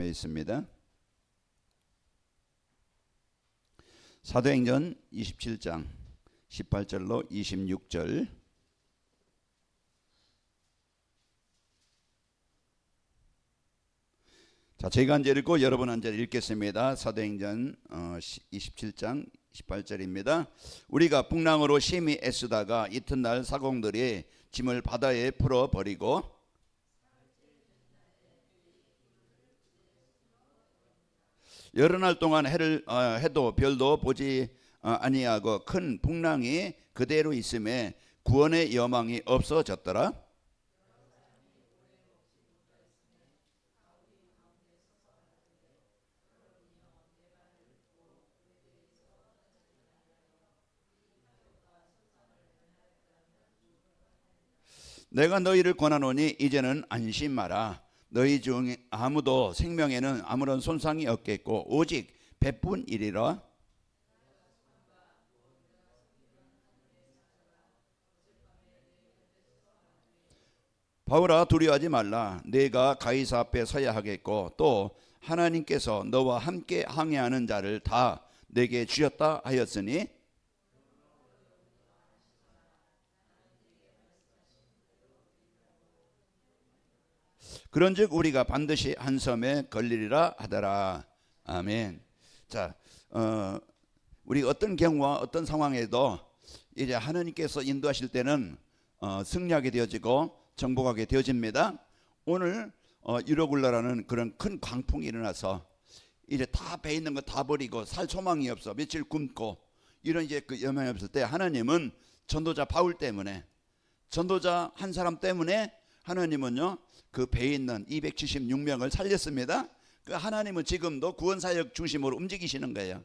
있습니다. 사도행전 27장 18절로 26절. 자, 제가 한 절 읽고 여러분 한 절 읽겠습니다. 사도행전 27장 18절입니다. 우리가 풍랑으로 심히 애쓰다가 이튿날 사공들이 짐을 바다에 풀어버리고 여러 날 동안 해도 별도 보지 아니하고 큰 풍랑이 그대로 있음에 구원의 여망이 없어졌더라. 내가 너희를 권하노니 이제는 안심하라. 너희 중 아무도 생명에는 아무런 손상이 없겠고 오직 배뿐이리라. 바울아, 두려워하지 말라. 내가 가이사 앞에 서야 하겠고 또 하나님께서 너와 함께 항해하는 자를 다 내게 주셨다 하였으니 그런즉 우리가 반드시 한 섬에 걸리리라 하더라. 아멘. 자, 우리 어떤 경우와 어떤 상황에도 이제 하나님께서 인도하실 때는 승리하게 되어지고 정복하게 되어집니다. 오늘 유로굴라라는 그런 큰 광풍이 일어나서 이제 다 배 있는 거 다 버리고 살 소망이 없어 며칠 굶고 이런 이제 그 여망이 없을 때 하나님은 전도자 바울 때문에 전도자 한 사람 때문에 하나님은요 그 배에 있는 276명을 살렸습니다. 그 하나님은 지금도 구원사역 중심으로 움직이시는 거예요.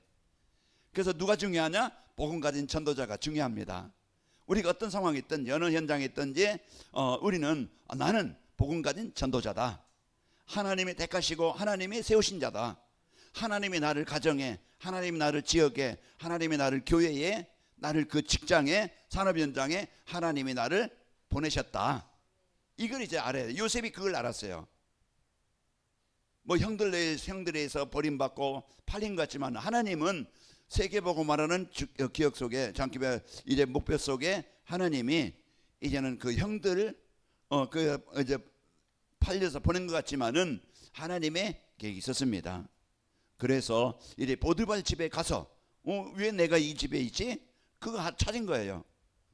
그래서 누가 중요하냐? 복음 가진 전도자가 중요합니다. 우리가 어떤 상황이 있든 어느 현장에 있든지 우리는 나는 복음 가진 전도자다. 하나님이 택하시고 하나님이 세우신 자다. 하나님이 나를 가정에, 하나님이 나를 지역에, 하나님이 나를 교회에, 나를 그 직장에, 산업 현장에 하나님이 나를 보내셨다. 이걸 이제 알아요. 요셉이 그걸 알았어요. 뭐 형들에서 버림받고 팔린 것 같지만 하나님은 세계보고 말하는 기억 속에 이제 목표 속에 하나님이 이제는 그 형들을 이제 팔려서 보낸 것 같지만은 하나님의 계획이 있었습니다. 그래서 이제 보드발 집에 가서 왜 내가 이 집에 있지? 그거 찾은 거예요.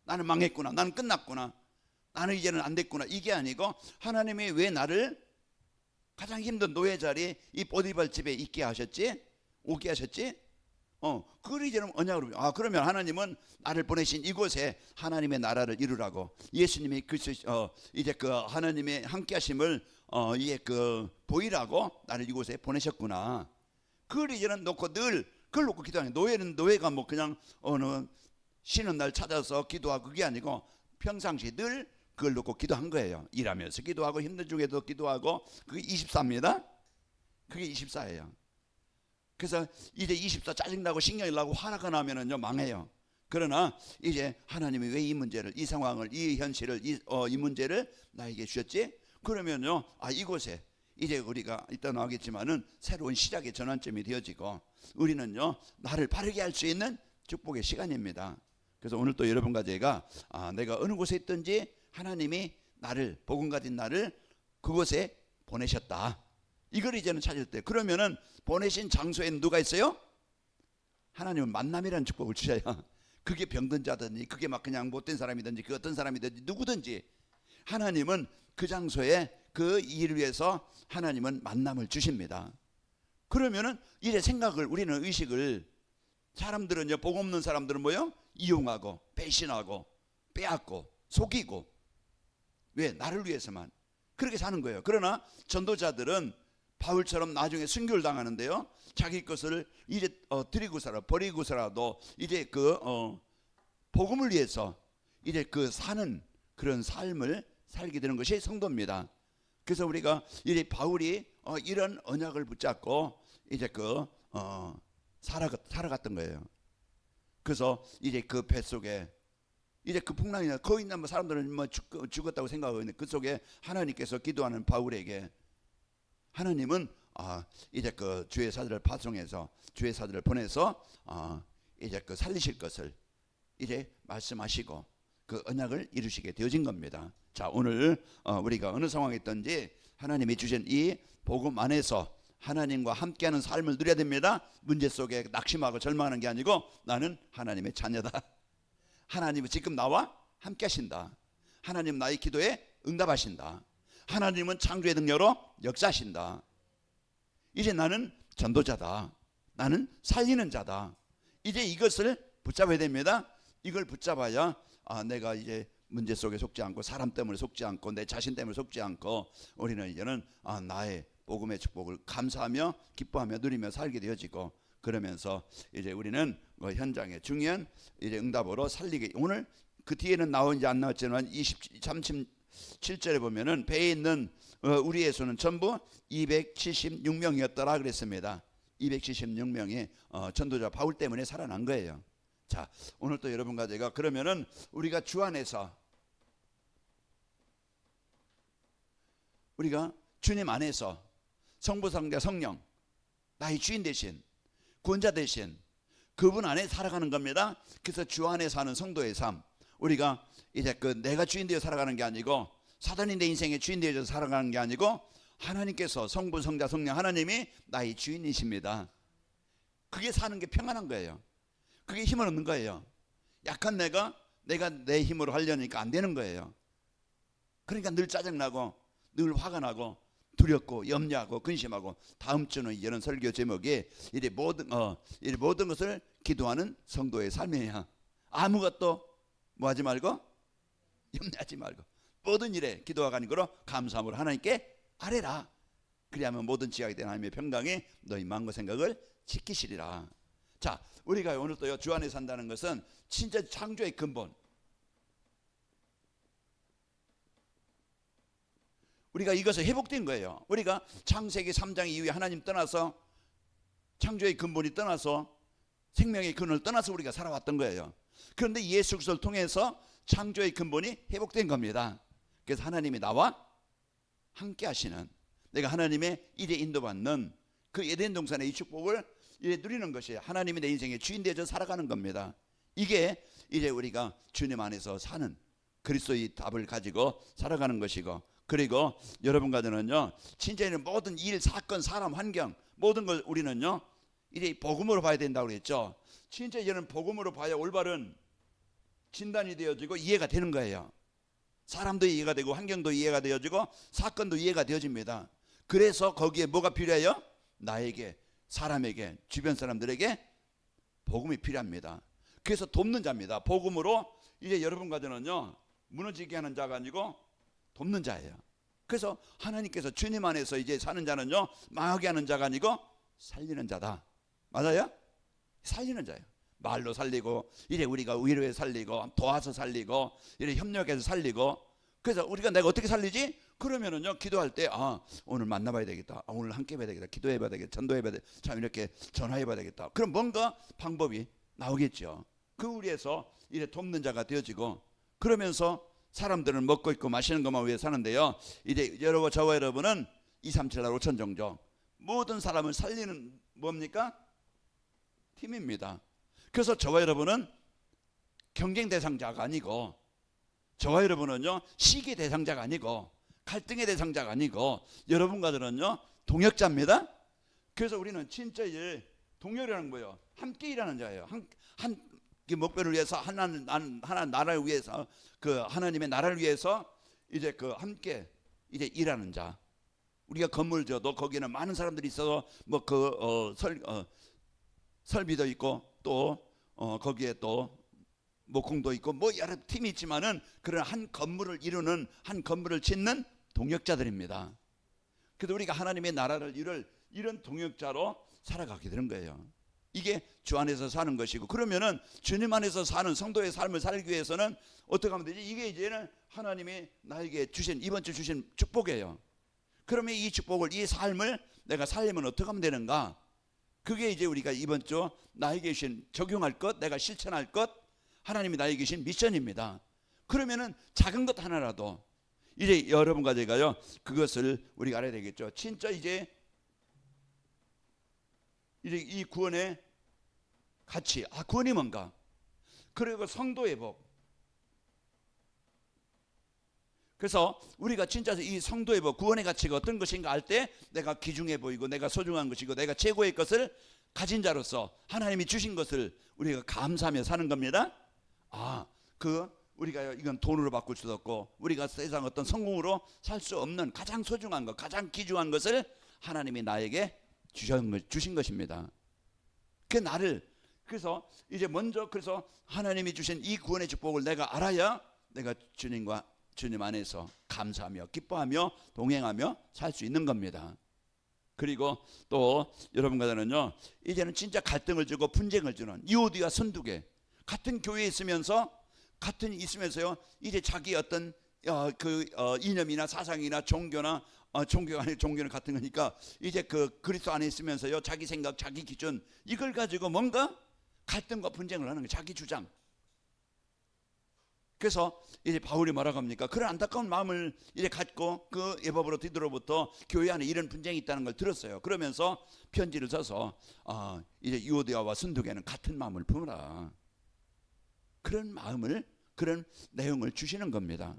나는 망했구나. 나는 끝났구나. 나는 이제는 안 됐구나. 이게 아니고 하나님이 왜 나를 가장 힘든 노예 자리에 이 보디발 집에 있게 하셨지? 오게 하셨지? 그걸 이제는 언약으로 그러면 하나님은 나를 보내신 이곳에 하나님의 나라를 이루라고 예수님이 이제 그 하나님의 함께 하심을 이게 그 보이라고 나를 이곳에 보내셨구나. 그걸 이제는 놓고 늘 그걸 놓고 기도하는 노예가 뭐 그냥 어느 쉬는 날 찾아서 기도하고 그게 아니고 평상시 늘 그걸 놓고 기도한 거예요. 일하면서 기도하고 힘든 중에도 기도하고 그게 24입니다. 그게 24예요. 그래서 이제 24 짜증나고 신경이 나고 화가 나면은요 망해요. 그러나 이제 하나님이 왜 이 문제를, 이 상황을, 이 현실을, 이 문제를 나에게 주셨지? 그러면요 이곳에 이제 우리가 이따 나오겠지만은 새로운 시작의 전환점이 되어지고 우리는요 나를 바르게 할 수 있는 축복의 시간입니다. 그래서 오늘 또 여러분과 제가 내가 어느 곳에 있든지 하나님이 나를 복음 가진 나를 그곳에 보내셨다. 이걸 이제는 찾을 때 그러면은 보내신 장소에는 누가 있어요? 하나님은 만남이라는 축복을 주셔요. 그게 병든 자든지 그게 막 그냥 못된 사람이든지 그 어떤 사람이든지 누구든지 하나님은 그 장소에 그 일을 위해서 하나님은 만남을 주십니다. 그러면은 이제 우리는 의식을 사람들은요 복 없는 사람들은 뭐요? 이용하고 배신하고 빼앗고 속이고 왜? 나를 위해서만 그렇게 사는 거예요. 그러나 전도자들은 바울처럼 나중에 순교를 당하는데요 자기 것을 이제 버리고서라도 이제 그 복음을 위해서 이제 그 사는 그런 삶을 살게 되는 것이 성도입니다. 그래서 우리가 이제 바울이 이런 언약을 붙잡고 이제 살아갔던 거예요. 그래서 이제 그 뱃속에 이제 그 풍랑이나 거기 있는 사람들은 뭐 죽었다고 생각하고 있는데 그 속에 하나님께서 기도하는 바울에게 하나님은 이제 그 주의 사들을 파송해서 주의 사들을 보내서 이제 그 살리실 것을 이제 말씀하시고 그 언약을 이루시게 되어진 겁니다. 자, 오늘 우리가 어느 상황에 있든지 하나님이 주신 이 복음 안에서 하나님과 함께하는 삶을 누려야 됩니다. 문제 속에 낙심하고 절망하는 게 아니고 나는 하나님의 자녀다. 하나님은 지금 나와 함께 하신다. 하나님 나의 기도에 응답하신다. 하나님은 창조의 능력으로 역사하신다. 이제 나는 전도자다. 나는 살리는 자다. 이제 이것을 붙잡아야 됩니다. 이걸 붙잡아야 내가 이제 문제 속에 속지 않고 사람 때문에 속지 않고 내 자신 때문에 속지 않고 우리는 이제는 나의 복음의 축복을 감사하며 기뻐하며 누리며 살게 되어지고 그러면서 이제 우리는 현장에 중요한 이제 응답으로 살리게 오늘 그 뒤에는 나오는지 안 나왔지만 37절에 보면은 배에 있는 우리의 수는 전부 276명이었더라 그랬습니다. 276명이 전도자 바울 때문에 살아난 거예요. 자, 오늘 또 여러분과 제가 그러면은 우리가 주 안에서 우리가 주님 안에서 성부 성자 성령 나의 주인 대신 구원자 대신 그분 안에 살아가는 겁니다. 그래서 주 안에 사는 성도의 삶 우리가 이제 그 내가 주인 되어 살아가는 게 아니고 사단이 내 인생의 주인 되어 살아가는 게 아니고 하나님께서 성부 성자 성령 하나님이 나의 주인이십니다. 그게 사는 게 평안한 거예요. 그게 힘을 얻는 거예요. 약한 내가 내 힘으로 하려니까 안 되는 거예요. 그러니까 늘 짜증나고 늘 화가 나고 두렵고 염려하고 근심하고 다음 주는 이런 설교 제목이 이래 모든 것을 기도하는 성도의 삶이야. 아무것도 뭐 하지 말고 염려하지 말고 모든 일에 기도와 간구로 감사함으로 하나님께 아뢰라. 그리하면 모든 지각이 된 하나님의 평강이 너희 마음과 생각을 지키시리라. 자, 우리가 오늘 또 주 안에 산다는 것은 진짜 창조의 근본. 우리가 이것을 회복된 거예요. 우리가 창세기 3장 이후에 하나님 떠나서 창조의 근본이 떠나서 생명의 근원을 떠나서 우리가 살아왔던 거예요. 그런데 예수 그리스도를 통해서 창조의 근본이 회복된 겁니다. 그래서 하나님이 나와 함께 하시는 내가 하나님의 일에 인도받는 그 에덴 동산의 이 축복을 이제 누리는 것이 하나님이 내 인생의 주인 되어서 살아가는 겁니다. 이게 이제 우리가 주님 안에서 사는 그리스도의 답을 가지고 살아가는 것이고 그리고 여러분과 저는요 진짜 이런 모든 일, 사건, 사람, 환경 모든 걸 우리는요 이제 복음으로 봐야 된다고 그랬죠. 진짜 이제는 복음으로 봐야 올바른 진단이 되어지고 이해가 되는 거예요. 사람도 이해가 되고 환경도 이해가 되어지고 사건도 이해가 되어집니다. 그래서 거기에 뭐가 필요해요? 나에게 사람에게 주변 사람들에게 복음이 필요합니다. 그래서 돕는 자입니다. 복음으로 이제 여러분과 저는요 무너지게 하는 자가 아니고 돕는 자예요. 그래서 하나님께서 주님 안에서 이제 사는 자는요 망하게 하는 자가 아니고 살리는 자다. 맞아요? 살리는 자예요. 말로 살리고 이제 우리가 위로해 살리고 도와서 살리고 이제 협력해서 살리고 그래서 우리가 내가 어떻게 살리지? 그러면은요 기도할 때 오늘 만나봐야 되겠다. 오늘 함께 해봐야 되겠다. 기도해봐야 되겠다. 전도해봐야 되겠다. 참 이렇게 전화해봐야 되겠다. 그럼 뭔가 방법이 나오겠죠. 그 위에서 이제 돕는 자가 되어지고 그러면서 사람들은 먹고 있고 마시는 것만 위해 사는데요. 이제 저와 여러분은 2, 3, 7, 8, 5천 정도 모든 사람을 살리는 뭡니까? 팀입니다. 그래서 저와 여러분은 경쟁 대상자가 아니고 저와 여러분은요 시기 대상자가 아니고 갈등의 대상자가 아니고 여러분과 저는요 동역자입니다. 그래서 우리는 진짜 이제 동역이라는 거예요. 함께 일하는 자예요. 한 목표를 위해서 하나 나라를 위해서 그 하나님의 나라를 위해서 이제 그 함께 이제 일하는 자. 우리가 건물 져도 거기는 많은 사람들이 있어서 뭐 그 설비도 있고 또 거기에 또 목공도 있고 뭐 여러 팀이 있지만은 그런 한 건물을 이루는 한 건물을 짓는 동역자들입니다. 그래서 우리가 하나님의 나라를 이룰 이런 동역자로 살아가게 되는 거예요. 이게 주 안에서 사는 것이고 그러면은 주님 안에서 사는 성도의 삶을 살기 위해서는 어떻게 하면 되지? 이게 이제는 하나님이 나에게 주신 이번 주 주신 축복이에요. 그러면 이 축복을 이 삶을 내가 살려면 어떻게 하면 되는가? 그게 이제 우리가 이번 주 나에게 주신 적용할 것, 내가 실천할 것, 하나님이 나에게 주신 미션입니다. 그러면은 작은 것 하나라도 이제 여러분과 제가요 그것을 우리가 알아야 되겠죠. 진짜 이제 이 구원의 가치, 구원이 뭔가, 그리고 성도 회복. 그래서 우리가 진짜 이 성도 회복, 구원의 가치가 어떤 것인가 할 때 내가 귀중해 보이고 내가 소중한 것이고 내가 최고의 것을 가진 자로서 하나님이 주신 것을 우리가 감사하며 사는 겁니다. 우리가 이건 돈으로 바꿀 수도 없고 우리가 세상 어떤 성공으로 살 수 없는 가장 소중한 것, 가장 귀중한 것을 하나님이 나에게 주신 것입니다. 그래서 이제 먼저 그래서 하나님이 주신 이 구원의 축복을 내가 알아야 내가 주님 안에서 감사하며 기뻐하며 동행하며 살 수 있는 겁니다. 그리고 또 여러분과는요, 이제는 진짜 갈등을 주고 분쟁을 주는 유오디와 순두개, 같은 교회에 있으면서요, 이제 자기 어떤 이념이나 사상이나 종교가 아니라 종교는 같은 거니까 이제 그리스도 안에 있으면서요, 자기 생각, 자기 기준, 이걸 가지고 뭔가 갈등과 분쟁을 하는 거예요. 자기 주장. 그래서 이제 바울이 뭐라고 합니까? 그런 안타까운 마음을 이제 갖고 그 예법으로 디도로부터 교회 안에 이런 분쟁이 있다는 걸 들었어요. 그러면서 편지를 써서 이제 유오디아와 순두개는 같은 마음을 품으라, 그런 내용을 주시는 겁니다.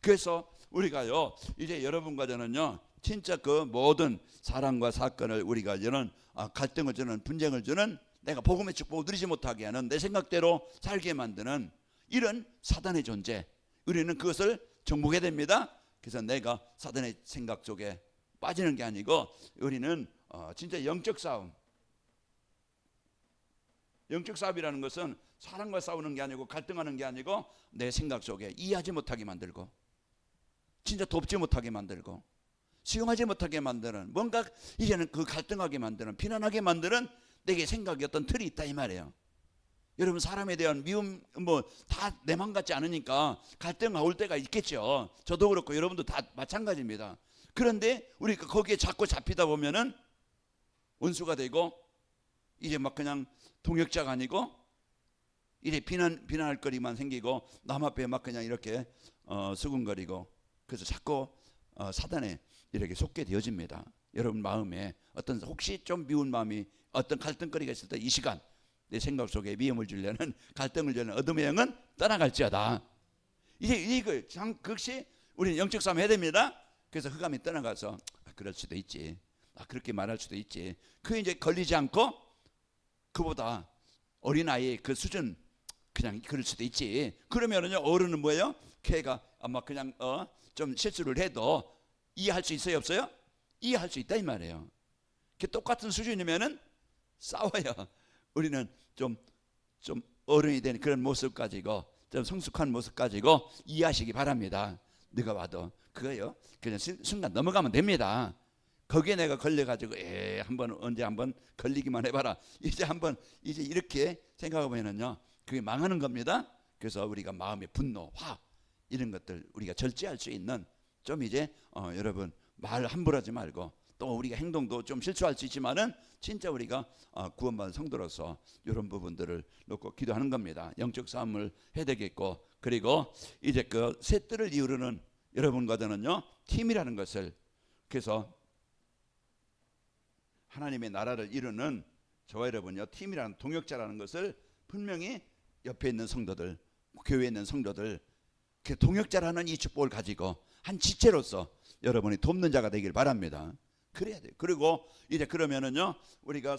그래서 우리가요, 이제 여러분과 저는요, 진짜 그 모든 사랑과 사건을 우리가 이제는 갈등을 주는, 분쟁을 주는, 내가 복음의 축복을 누리지 못하게 하는, 내 생각대로 살게 만드는 이런 사단의 존재, 우리는 그것을 정복해야 됩니다. 그래서 내가 사단의 생각 속에 빠지는 게 아니고 우리는 진짜 영적 싸움이라는 것은 사람과 싸우는 게 아니고 갈등하는 게 아니고 내 생각 속에 이해하지 못하게 만들고 진짜 돕지 못하게 만들고 수용하지 못하게 만드는, 뭔가 이제는 그 갈등하게 만드는, 비난하게 만드는 내게 생각이 어떤 틀이 있다 이 말이에요. 여러분, 사람에 대한 미움 다 내 맘 같지 않으니까 갈등이 올 때가 있겠죠. 저도 그렇고 여러분도 다 마찬가지입니다. 그런데 우리가 거기에 자꾸 잡히다 보면은 원수가 되고 이제 막 그냥 동역자가 아니고 이제 비난할 거리만 생기고 남 앞에 막 그냥 이렇게 수군거리고, 그래서 자꾸 사단에 이렇게 속게 되어집니다. 여러분 마음에 어떤 혹시 좀 미운 마음이 어떤 갈등거리가 있을 때 이 시간 내 생각 속에 미움을 주려는, 갈등을 주려는 어둠의 영은 떠나갈지어다. 이제 이거 그것이 우리는 영적 싸움 해야 됩니다. 그래서 흑암이 떠나가서 그럴 수도 있지, 그렇게 말할 수도 있지, 그 이제 걸리지 않고 그보다 어린아이의 그 수준, 그냥 그럴 수도 있지. 그러면은요, 어른은 뭐예요? 걔가 아마 그냥 좀 실수를 해도 이해할 수 있어요, 없어요? 이해할 수 있다 이 말이에요. 그 똑같은 수준이면은 싸워요. 우리는 좀 어른이 된 그런 모습 가지고, 좀 성숙한 모습 가지고 이해하시기 바랍니다. 누가 와도 그거요, 그냥 순간 넘어가면 됩니다. 거기에 내가 걸려가지고 언제 한번 걸리기만 해봐라, 이제 이렇게 생각하면은요, 그게 망하는 겁니다. 그래서 우리가 마음의 분노, 화, 이런 것들 우리가 절제할 수 있는, 좀 이제 여러분 말 함부로 하지 말고, 또 우리가 행동도 좀 실수할 수 있지만은 진짜 우리가 구원받은 성도로서 이런 부분들을 놓고 기도하는 겁니다. 영적 싸움을 해야 되겠고, 그리고 이제 그 새 뜰을 이루는 여러분과 저는요, 팀이라는 것을, 그래서 하나님의 나라를 이루는 저와 여러분요, 팀이라는, 동역자라는 것을 분명히 옆에 있는 성도들, 교회에 있는 성도들, 그 동역자라는 이 축복을 가지고 한 지체로서 여러분이 돕는 자가 되길 바랍니다. 그래야 돼요. 그리고 이제 그러면은요, 우리가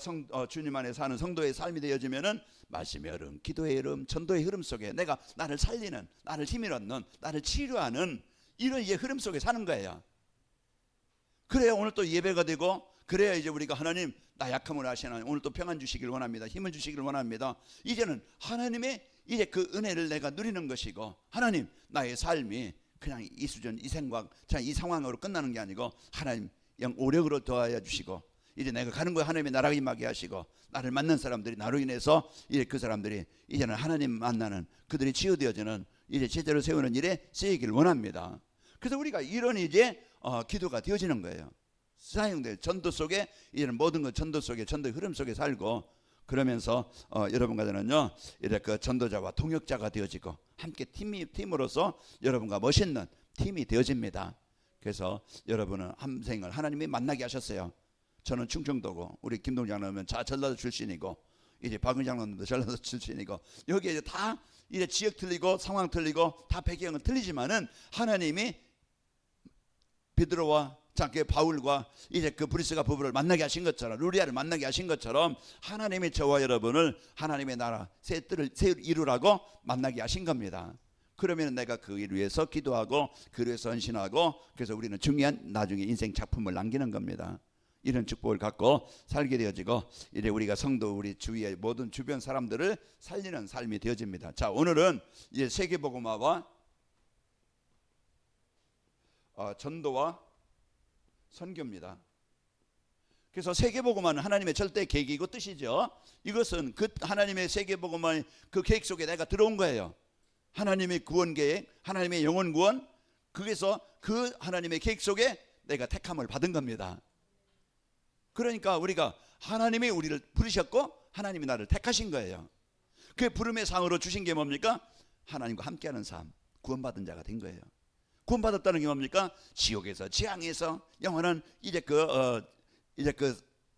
주님 안에 사는 성도의 삶이 되어지면은 말씀의 흐름, 기도의 흐름, 전도의 흐름 속에 내가 나를 살리는, 나를 힘을 얻는, 나를 치료하는 이런 흐름 속에 사는 거예요. 그래야 오늘 또 예배가 되고, 그래야 이제 우리가 하나님 나 약함을 아시나, 오늘 또 평안 주시길 원합니다, 힘을 주시길 원합니다. 이제는 하나님의 이제 그 은혜를 내가 누리는 것이고, 하나님 나의 삶이 그냥 이 수준, 이 생각, 이 상황으로 끝나는 게 아니고 하나님 영 오력으로 도와야 주시고, 이제 내가 가는 거에 하나님의 나라가 임하게 하시고, 나를 만난 사람들이 나로 인해서 이제 그 사람들이 이제는 하나님 만나는, 그들이 치유되어지는 이제 제대로 세우는 일에 쓰이기를 원합니다. 그래서 우리가 이런 이제 기도가 되어지는 거예요. 사용될 전도 속에, 이제는 모든 것 전도 속에, 전도의 흐름 속에 살고, 그러면서 여러분과 저는요, 이렇게 그 전도자와 동역자가 되어지고 함께 팀으로서 여러분과 멋있는 팀이 되어집니다. 그래서 여러분은 한 생을 하나님이 만나게 하셨어요. 저는 충청도고 우리 김동장 장로는 전라도 출신이고 이제 박은 장로님도 전라도 출신이고 여기 이제 다 이제 지역 틀리고 상황 틀리고 다 배경은 틀리지만은 하나님이 베드로와 작게 바울과 이제 그 브리스가 부부를 만나게 하신 것처럼 루리아를 만나게 하신 것처럼 하나님이 저와 여러분을 하나님의 나라 새 뜰을 이루라고 만나게 하신 겁니다. 그러면 내가 그 일 위해서 기도하고 그 일 위해서 헌신하고 그래서 우리는 중요한 나중에 인생 작품을 남기는 겁니다. 이런 축복을 갖고 살게 되어지고 이제 우리가 성도 우리 주위의 모든 주변 사람들을 살리는 삶이 되어집니다. 자, 오늘은 이제 세계복음화와 전도와 선교입니다. 그래서 세계복음화는 하나님의 절대 계획이고 뜻이죠. 이것은 그 하나님의 세계복음화의 그 계획 속에 내가 들어온 거예요. 하나님의 구원 계획, 하나님의 영혼 구원, 거기서 그 하나님의 계획 속에 내가 택함을 받은 겁니다. 그러니까 우리가 하나님이 우리를 부르셨고 하나님이 나를 택하신 거예요. 그 부름의 상으로 주신 게 뭡니까? 하나님과 함께하는 삶, 구원받은 자가 된 거예요. 구원받았다는 게 뭡니까? 지옥에서 지향에서 영원한 이제 그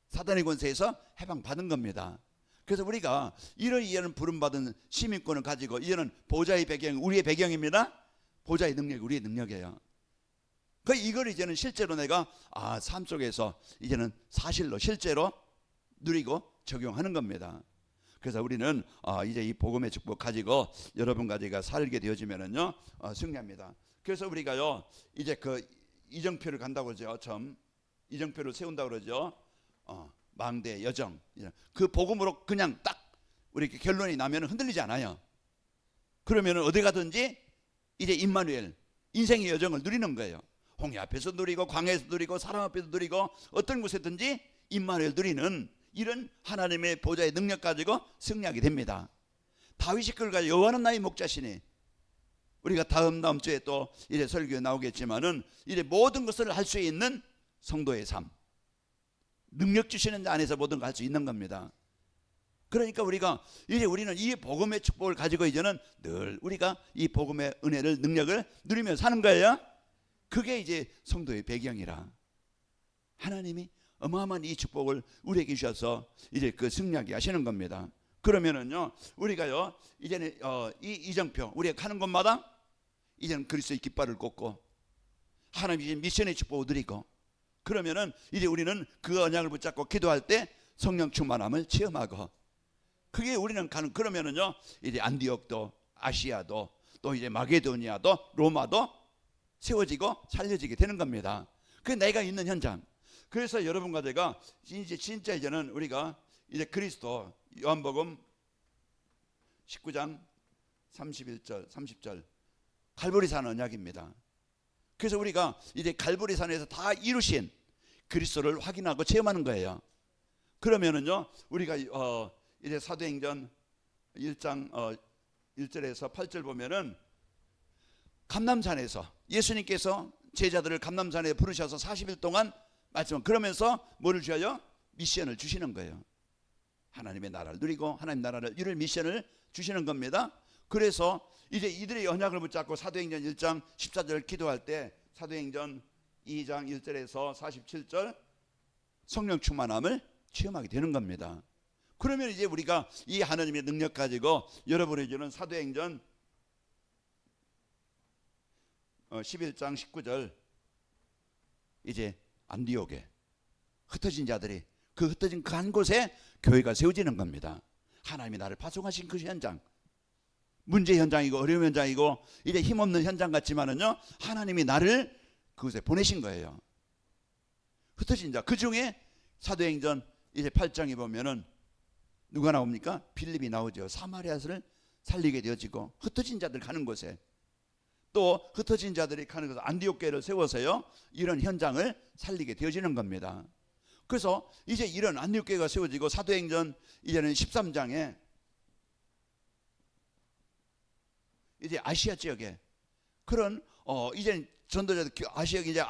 사단의 권세에서 해방받은 겁니다. 그래서 우리가 이런 부름받은 시민권을 가지고 이런 보좌의 배경, 우리의 배경입니다. 보좌의 능력이 우리의 능력이에요. 그 이걸 이제는 실제로 내가 삶 속에서 이제는 사실로 실제로 누리고 적용하는 겁니다. 그래서 우리는 이제 이 복음의 축복 가지고 여러분과 제가 살게 되어지면은요 승리합니다. 그래서 우리가요 이제 그 이정표를 간다고 그러죠. 처음 이정표를 세운다고 그러죠. 망대 여정 그 복음으로 그냥 딱 우리 결론이 나면 흔들리지 않아요. 그러면은 어디 가든지 이제 임마누엘 인생의 여정을 누리는 거예요. 홍해 앞에서 누리고 광야에서 누리고 사람 앞에서 누리고 어떤 곳에든지 임마누엘 누리는 이런 하나님의 보좌의 능력 가지고 승리하게 됩니다. 다윗이 그걸 가지고 여호와는 나의 목자시니 우리가 다음 주에 또 이제 설교에 나오겠지만은 이제 모든 것을 할 수 있는 성도의 삶, 능력 주시는 자 안에서 모든 걸 할 수 있는 겁니다. 그러니까 우리가 이제 우리는 이 복음의 축복을 가지고 이제는 늘 우리가 이 복음의 은혜를 능력을 누리며 사는 거예요. 그게 이제 성도의 배경이라 하나님이 어마어마한 이 축복을 우리에게 주셔서 이제 그 승리하게 하시는 겁니다. 그러면은요 우리가요 이제는 이 이정표 우리가 가는 곳마다 이제는 그리스도의 깃발을 꽂고 하나님이 미션의 축복을 누리고 그러면은 이제 우리는 그 언약을 붙잡고 기도할 때 성령 충만함을 체험하고 그게 우리는 가는 그러면은요 이제 안디옥도 아시아도 또 이제 마게도니아도 로마도 세워지고 살려지게 되는 겁니다. 그 내가 있는 현장. 그래서 여러분과 제가 이제 진짜 이제는 우리가 이제 그리스도 요한복음 19장 31절 30절 갈보리산 언약입니다. 그래서 우리가 이제 갈보리산에서 다 이루신 그리스도를 확인하고 체험하는 거예요. 그러면은요 우리가 이제 사도행전 1장 1절에서 8절 보면은 감람산에서 예수님께서 제자들을 감람산에 부르셔서 40일 동안 말씀 그러면서 뭐를 주어요? 미션을 주시는 거예요. 하나님의 나라를 누리고 하나님 나라를 이룰 미션을 주시는 겁니다. 그래서 이제 이들의 언약을 붙잡고 사도행전 1장 14절 기도할 때 사도행전 2장 1절에서 47절 성령 충만함을 체험하게 되는 겁니다. 그러면 이제 우리가 이 하나님의 능력 가지고 여러분에게는 사도행전 11장 19절 이제 안디옥에 흩어진 자들이 그 흩어진 그 한 곳에 교회가 세워지는 겁니다. 하나님이 나를 파송하신 그 현장 문제 현장이고 어려운 현장이고 이제 힘없는 현장 같지만은요 하나님이 나를 그곳에 보내신 거예요. 흩어진 자 그 중에 사도행전 이제 8장에 보면은 누가 나옵니까? 빌립이 나오죠. 사마리아를 살리게 되어지고 흩어진 자들 가는 곳에 또 흩어진 자들이 가는 곳에 안디옥 교회를 세워서요 이런 현장을 살리게 되어지는 겁니다. 그래서 이제 이런 안디옥 교회가 세워지고 사도행전 이제는 13장에 이제 아시아 지역에 그런 이제 전도자들 아시아 이제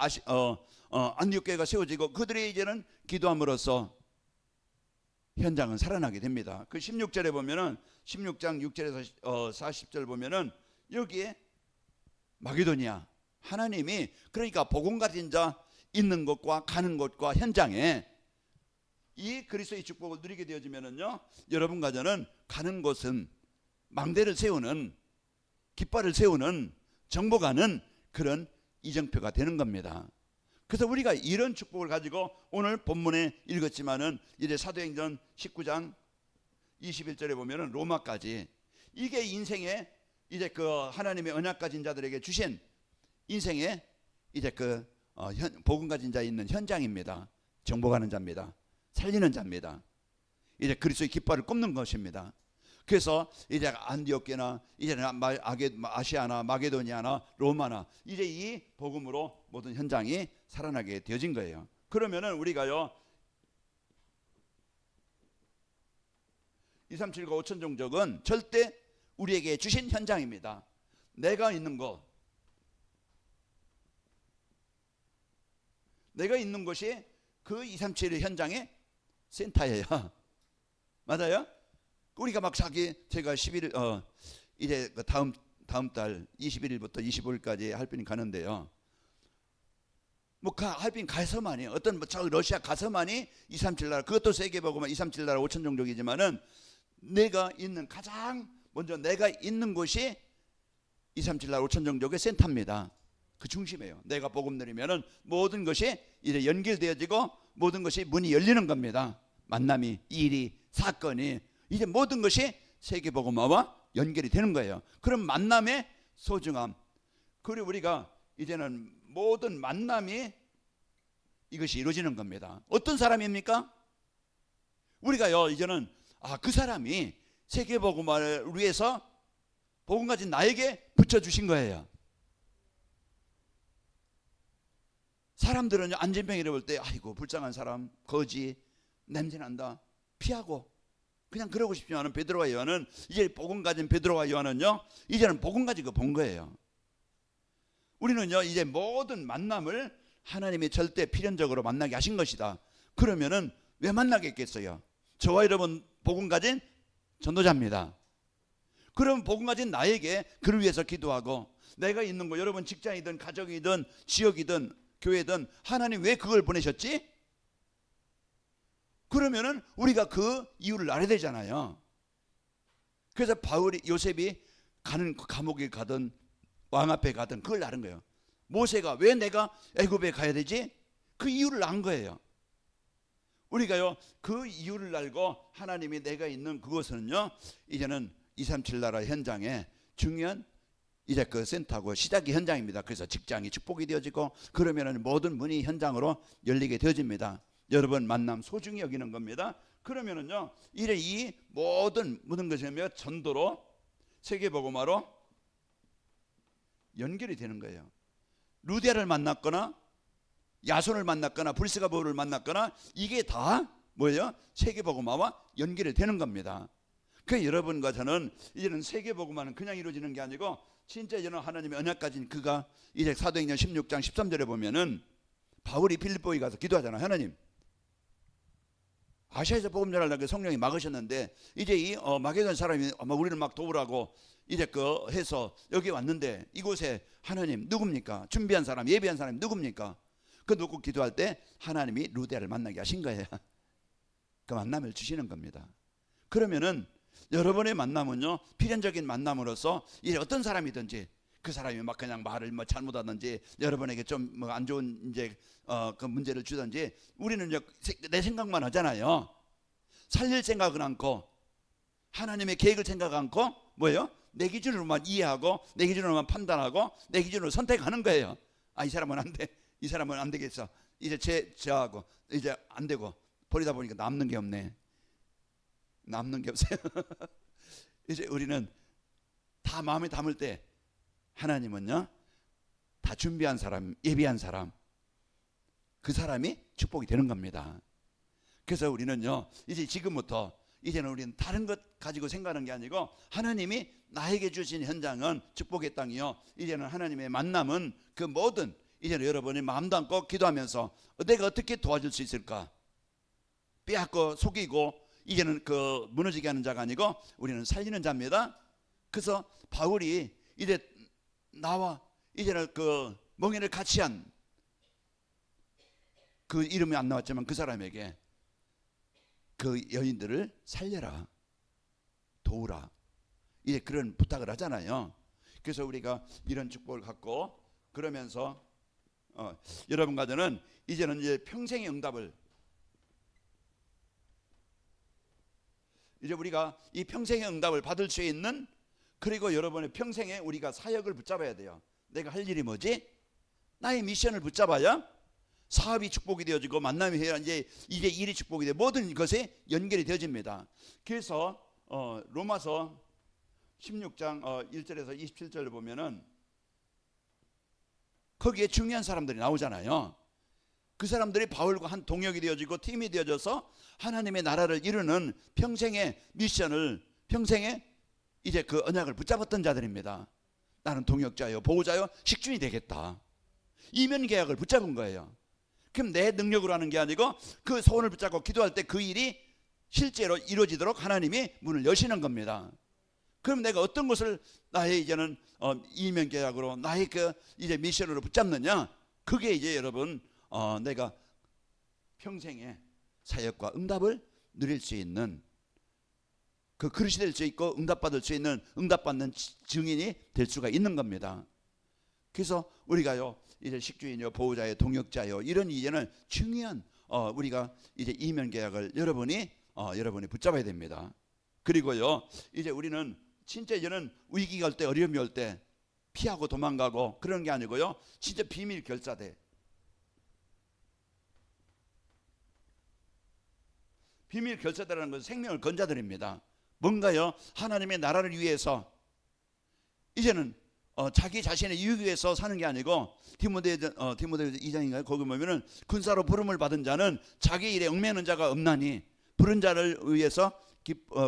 안디옥 교회가 세워지고 그들이 이제는 기도함으로써 현장은 살아나게 됩니다. 그 16절에 보면은 16장 6절에서 40절 보면은 여기에 마게도니아 하나님이 그러니까 복음 가진 자 있는 곳과 가는 곳과 현장에 이 그리스도의 축복을 누리게 되어지면은요, 여러분과 저는 가는 곳은 망대를 세우는, 깃발을 세우는, 정복하는 그런 이정표가 되는 겁니다. 그래서 우리가 이런 축복을 가지고 오늘 본문에 읽었지만은 이제 사도행전 19장 21절에 보면은 로마까지, 이게 인생의 이제 그 하나님의 언약 가진 자들에게 주신 인생의 이제 그 복음 가진 자 있는 현장입니다. 정복하는 자입니다. 살리는 자입니다. 이제 그리스도의 깃발을 꼽는 것입니다. 그래서 이제 안디옥계나 이제는 아시아나 마게도니아나 로마나 이제 이 복음으로 모든 현장이 살아나게 되어진 거예요. 그러면은 우리가요 237과 5천 종족은 절대 우리에게 주신 현장입니다. 내가 있는 곳, 내가 있는 곳이 그 237의 현장의 센터예요. 맞아요? 우리가 막 제가 11일 이제 그 다음 달 21일부터 25일까지 할빈 가는데요. 뭐 할빈 가서만이 어떤 저 러시아 가서만이 237 나라, 그것도 세계보고만 237 나라 5천 종족이지만은 내가 있는 가장 먼저 내가 있는 곳이 237 나라 5천 종족의 센터입니다. 그 중심이에요. 내가 복음 누리면은 모든 것이 이제 연결되어지고 모든 것이 문이 열리는 겁니다. 만남이, 일이, 사건이 이제 모든 것이 세계복음화와 연결이 되는 거예요. 그럼 만남의 소중함, 그리고 우리가 이제는 모든 만남이 이것이 이루어지는 겁니다. 어떤 사람입니까? 우리가요 이제는 그 사람이 세계복음화를 위해서 복음 가진 나에게 붙여주신 거예요. 사람들은 안진병이를 볼 때 아이고 불쌍한 사람, 거지, 냄새난다, 피하고 그냥 그러고 싶지 않은 베드로와 요한은, 이제 복음 가진 베드로와 요한은요 이제는 복음 가지고 본 거예요. 우리는요 이제 모든 만남을 하나님이 절대 필연적으로 만나게 하신 것이다. 그러면은 왜 만나겠겠어요? 저와 여러분 복음 가진 전도자입니다. 그럼 복음 가진 나에게 그를 위해서 기도하고, 내가 있는 곳, 여러분 직장이든 가정이든 지역이든 교회든 하나님 왜 그걸 보내셨지? 그러면은 우리가 그 이유를 알아야 되잖아요. 그래서 요셉이 가는 감옥에 가든 왕 앞에 가든 그걸 아는 거예요. 모세가 왜 내가 애굽에 가야 되지? 그 이유를 안 거예요. 우리가요 그 이유를 알고 하나님이 내가 있는 그곳은요 이제는 237 나라 현장에 중요한 이제 그 센터고 시작이 현장입니다. 그래서 직장이 축복이 되어지고 그러면은 모든 문이 현장으로 열리게 되어집니다. 여러분 만남 소중히 여기는 겁니다. 그러면은요 이제 이 모든 것이며 전도로 세계복음화로 연결이 되는 거예요. 루디아를 만났거나 야손을 만났거나 불스가 바울을 만났거나 이게 다 뭐예요? 세계복음화와 연결이 되는 겁니다. 그 여러분과 저는 이제는 세계복음화는 그냥 이루어지는 게 아니고 진짜 이제는 하나님의 언약 가진 그가 이제 사도행전 16장 13절에 보면은 바울이 필립보에 가서 기도하잖아요. 하나님 아시아에서 복음 전하려고 성령이 막으셨는데 이제 이 마게도냐 사람이 아마 우리를 막 도우라고 이제 그 해서 여기 왔는데 이곳에 하나님 누굽니까? 준비한 사람, 예비한 사람이 누굽니까? 그 놓고 기도할 때 하나님이 루디아를 만나게 하신 거예요. 그 만남을 주시는 겁니다. 그러면은 여러분의 만남은요 필연적인 만남으로서 이제 어떤 사람이든지 그 사람이 막 그냥 말을 뭐 잘못하든지 여러분에게 좀 뭐 안 좋은 이제 그 문제를 주든지 우리는 내 생각만 하잖아요. 살릴 생각은 않고 하나님의 계획을 생각 않고 뭐예요? 내 기준으로만 이해하고 내 기준으로만 판단하고 내 기준으로 선택하는 거예요. 이 사람은 안 돼. 이 사람은 안 되겠어. 이제 저하고 이제 안 되고 버리다 보니까 남는 게 없네. 남는 게 없어요. 이제 우리는 다 마음에 담을 때 하나님은요 다 준비한 사람, 예비한 사람, 그 사람이 축복이 되는 겁니다. 그래서 우리는요 이제 지금부터 이제는 우리는 다른 것 가지고 생각하는 게 아니고 하나님이 나에게 주신 현장은 축복의 땅이요, 이제는 하나님의 만남은 그 모든 이제는 여러분이 마음 담고 기도하면서 내가 어떻게 도와줄 수 있을까? 빼앗고 속이고 이제는 그 무너지게 하는 자가 아니고 우리는 살리는 자입니다. 그래서 바울이 이제 나와 이제는 그 멍에를 같이 한 그 이름이 안 나왔지만 그 사람에게 그 여인들을 살려라, 도우라, 이제 그런 부탁을 하잖아요. 그래서 우리가 이런 축복을 갖고 그러면서 여러분과 저는 이제는 이제 평생의 응답을, 이제 우리가 이 평생의 응답을 받을 수 있는, 그리고 여러분의 평생에 우리가 사역을 붙잡아야 돼요. 내가 할 일이 뭐지? 나의 미션을 붙잡아야 사업이 축복이 되어지고 만남이 해야 이제 일이 축복이 돼, 모든 것에 연결이 되어집니다. 그래서 로마서 16장 1절에서 27절을 보면은 거기에 중요한 사람들이 나오잖아요. 그 사람들이 바울과 한 동역이 되어지고 팀이 되어져서 하나님의 나라를 이루는 평생의 미션을, 평생의 이제 그 언약을 붙잡았던 자들입니다. 나는 동역자요, 보호자요, 식준이 되겠다. 이면 계약을 붙잡은 거예요. 그럼 내 능력으로 하는 게 아니고 그 소원을 붙잡고 기도할 때 그 일이 실제로 이루어지도록 하나님이 문을 여시는 겁니다. 그럼 내가 어떤 것을 나의 이제는 이면 계약으로 나의 그 이제 미션으로 붙잡느냐? 그게 이제 여러분 내가 평생의 사역과 응답을 누릴 수 있는 그 그릇이 될 수 있고 응답받을 수 있는, 응답받는 증인이 될 수가 있는 겁니다. 그래서 우리가요 이제 식주인요, 보호자요, 동역자요, 이런 이제는 중요한 우리가 이제 이면 계약을 여러분이 붙잡아야 됩니다. 그리고요 이제 우리는 진짜 이제는 위기가 올 때, 어려움이 올 때 피하고 도망가고 그런 게 아니고요, 진짜 비밀 결사대, 비밀 결사대라는 것은 생명을 건 자들입니다. 뭔가요, 하나님의 나라를 위해서 이제는 자기 자신의 이익 위해서 사는 게 아니고, 디모데전서 2장인가요? 거기 보면은 군사로 부름을 받은 자는 자기 일에 얽매이는 자가 없나니 부른 자를 위해서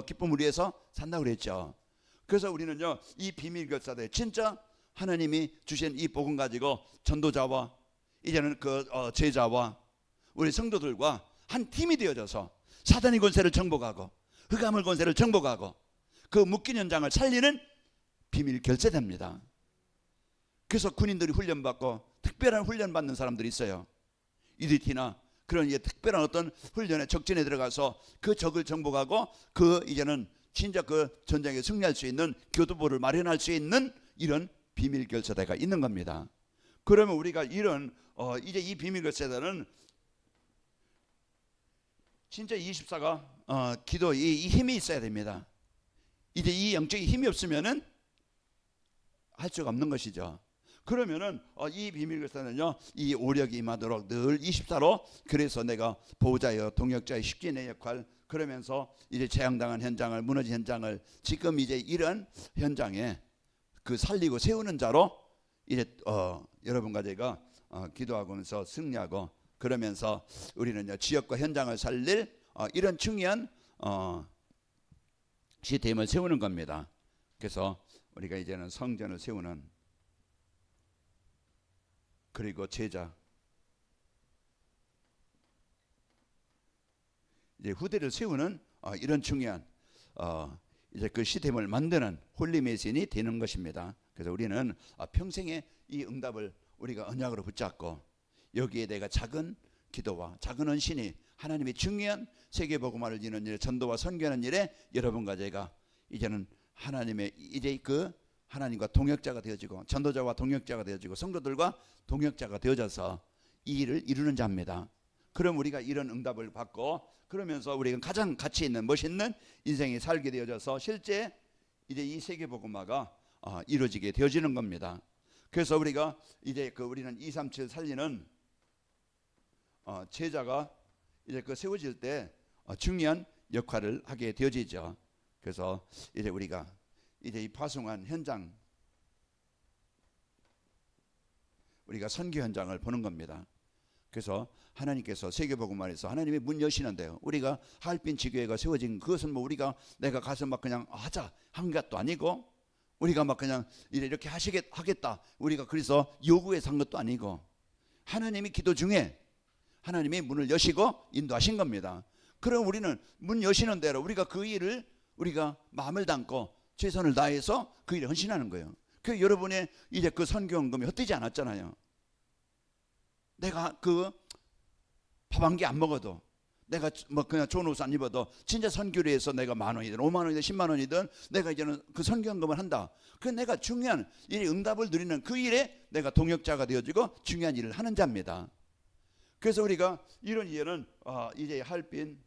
기쁨을 위해서 산다고 그랬죠. 그래서 우리는요 이 비밀 결사대, 진짜 하나님이 주신 이 복음 가지고 전도자와 이제는 그 제자와 우리 성도들과 한 팀이 되어져서 사단의 권세를 정복하고 흑암의 권세를 정복하고 그 묶인 현장을 살리는 비밀 결사대입니다. 그래서 군인들이 훈련받고 특별한 훈련 받는 사람들이 있어요. UDT나 그런 이제 특별한 어떤 훈련에, 적진에 들어가서 그 적을 정복하고 그 이제는 진짜 그 전쟁에 승리할 수 있는 교두보를 마련할 수 있는 이런 비밀 결사대가 있는 겁니다. 그러면 우리가 이런 이제 이 비밀 결사대는 진짜 24가 기도 이 힘이 있어야 됩니다. 이제 이 영적인 힘이 없으면은 할 수가 없는 것이죠. 그러면은 이 비밀 결사는요 이 오력이 임하도록 늘 24로, 그래서 내가 보호자여, 동역자의 식주인의 역할, 그러면서 이제 재앙당한 현장을, 무너진 현장을 지금 이제 이런 현장에 그 살리고 세우는 자로 이제 여러분과 제가 기도하면서 승리하고, 그러면서 우리는 지역과 현장을 살릴 이런 중요한 시스템을 세우는 겁니다. 그래서 우리가 이제는 성전을 세우는, 그리고 제자, 이제 후대를 세우는 이런 중요한 이제 그 시스템을 만드는 홀리 메신이 되는 것입니다. 그래서 우리는 평생의 이 응답을 우리가 언약으로 붙잡고, 여기에 내가 작은 기도와 작은 헌신이 하나님의 중요한 세계복음화를 이루는 일, 전도와 선교하는 일에 여러분과 제가 이제는 하나님의 이제 그 하나님과 동역자가 되어지고, 전도자와 동역자가 되어지고, 성도들과 동역자가 되어져서 이 일을 이루는 자입니다. 그럼 우리가 이런 응답을 받고, 그러면서 우리가 가장 가치 있는 멋있는 인생이 살게 되어져서 실제 이제 이 세계복음화가 이루어지게 되어지는 겁니다. 그래서 우리가 이제 우리는 237 살리는 제자가 이제 그 세워질 때 중요한 역할을 하게 되어지죠. 그래서 이제 우리가 이제 이 파송한 현장, 우리가 선교 현장을 보는 겁니다. 그래서 하나님께서 세계복음화에서 하나님의 문 여시는데요, 우리가 하얼빈 지교회가 세워진 그것은 뭐 우리가 내가 가서 막 그냥 하자 한 것도 아니고, 우리가 막 그냥 이렇게 하겠다 우리가 그래서 요구해서 한 것도 아니고, 하나님이 기도 중에 하나님이 문을 여시고 인도하신 겁니다. 그럼 우리는 문 여시는 대로 우리가 그 일을 우리가 마음을 담고 최선을 다해서 그 일을 헌신하는 거예요. 그 여러분의 이제 그 선교헌금이 헛되지 않았잖아요. 내가 그 밥 한 개 안 먹어도, 내가 뭐 그냥 좋은 옷 안 입어도 진짜 선교를 해서 내가 10,000원이든 50,000원이든 10,000원이든 내가 이제는 그 선교헌금을 한다. 그 내가 중요한 이 응답을 누리는 그 일에 내가 동역자가 되어지고 중요한 일을 하는 자입니다. 그래서 우리가 이런 이해는 이제 할빈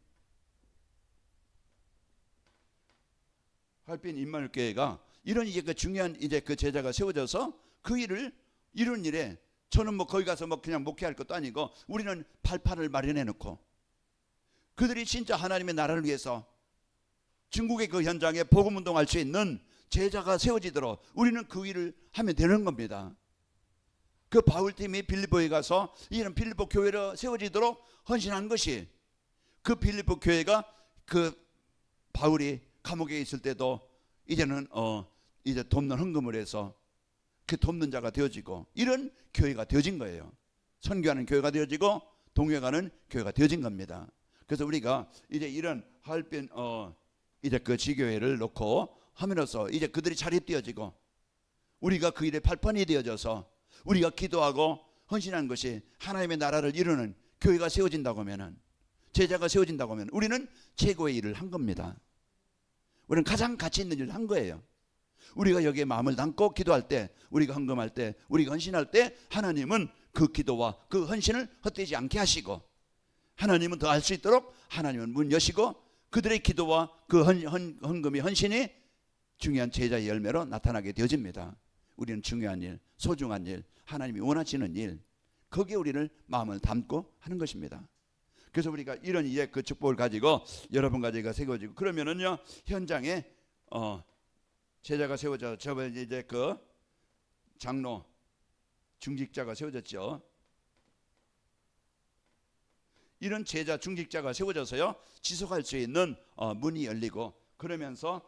임마누엘교회가 이런 이제 그 중요한 이제 그 제자가 세워져서 그 일을 이런 일에 저는 뭐 거기 가서 뭐 그냥 목회할 것도 아니고 우리는 발판을 마련해 놓고 그들이 진짜 하나님의 나라를 위해서 중국의 그 현장에 복음 운동할 수 있는 제자가 세워지도록 우리는 그 일을 하면 되는 겁니다. 그 바울팀이 빌립보에 가서 이런 빌립보 교회로 세워지도록 헌신한 것이 그 빌립보 교회가 그 바울이 감옥에 있을 때도 이제는 이제 돕는 헌금을 해서 그 돕는 자가 되어지고 이런 교회가 되어진 거예요. 선교하는 교회가 되어지고 동역하는 교회가 되어진 겁니다. 그래서 우리가 이제 이런 할빈 이제 그 지교회를 놓고 함으로써 이제 그들이 자립되어지고 우리가 그 일의 발판이 되어져서 우리가 기도하고 헌신한 것이 하나님의 나라를 이루는 교회가 세워진다고 하면은 제자가 세워진다고 하면 우리는 최고의 일을 한 겁니다. 우리는 가장 가치 있는 일을 한 거예요. 우리가 여기에 마음을 담고 기도할 때, 우리가 헌금할 때, 우리가 헌신할 때 하나님은 그 기도와 그 헌신을 헛되지 않게 하시고 하나님은 더 할 수 있도록 하나님은 문 여시고 그들의 기도와 그 헌금의 헌신이 중요한 제자의 열매로 나타나게 되어집니다. 우리는 중요한 일, 소중한 일, 하나님이 원하시는 일, 거기에 우리를 마음을 담고 하는 것입니다. 그래서 우리가 이런 이제 그 축복을 가지고 여러분 가지고 세워지고 그러면은요 현장에 제자가 세워져 저번에 이제 그 장로 중직자가 세워졌죠. 이런 제자 중직자가 세워져서요 지속할 수 있는 문이 열리고 그러면서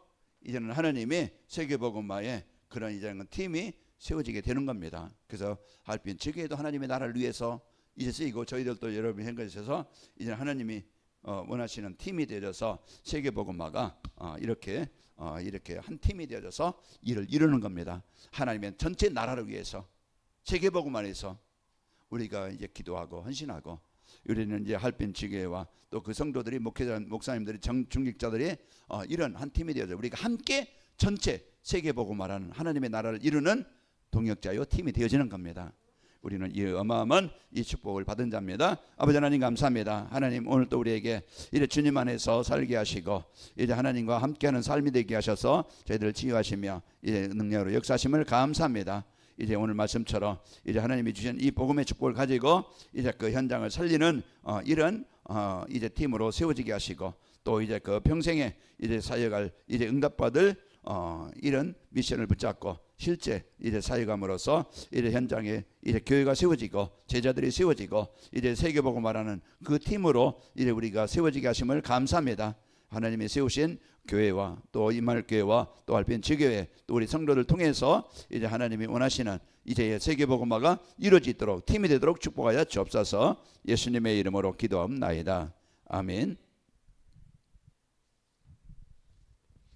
이제는 하나님이 세계복음화에 그런 이제 팀이 세워지게 되는 겁니다. 그래서 할빈 지교회도 하나님의 나라를 위해서 이제 쓰이고 저희들도 여러분이 한 것에서 이제 하나님이 원하시는 팀이 되어져서 세계복음화가 이렇게 한 팀이 되어져서 일을 이루는 겁니다. 하나님의 전체 나라를 위해서 세계복음화에서 우리가 이제 기도하고 헌신하고 우리는 이제 할빈 지교회와 또 그 성도들이 목회자 목사님들이 중직자들이 이런 한 팀이 되어져 우리가 함께 전체 세계복음화라는 하나님의 나라를 이루는 동역자요 팀이 되어지는 겁니다. 우리는 이 어마어마한 이 축복을 받은 자입니다. 아버지 하나님 감사합니다. 하나님 오늘 또 우리에게 이제 주님 안에서 살게 하시고 이제 하나님과 함께하는 삶이 되게 하셔서 저희들을 치유하시며 이제 능력으로 역사하심을 감사합니다. 이제 오늘 말씀처럼 이제 하나님이 주신 이 복음의 축복을 가지고 이제 그 현장을 살리는 이런 이제 팀으로 세워지게 하시고 또 이제 그 평생에 이제 사역할 이제 응답받을 이런 미션을 붙잡고 실제 이제 사역함으로써 이제 현장에 이제 교회가 세워지고 제자들이 세워지고 이제 세계복음 말하는 그 팀으로 이제 우리가 세워지게 하심을 감사합니다. 하나님이 세우신 교회와 또 임마누엘교회와 또 할빈 지교회 또 우리 성도들 통해서 이제 하나님이 원하시는 이제 세계복음화가 이루어지도록 팀이 되도록 축복하여 주옵소서. 예수님의 이름으로 기도하옵나이다. 아멘.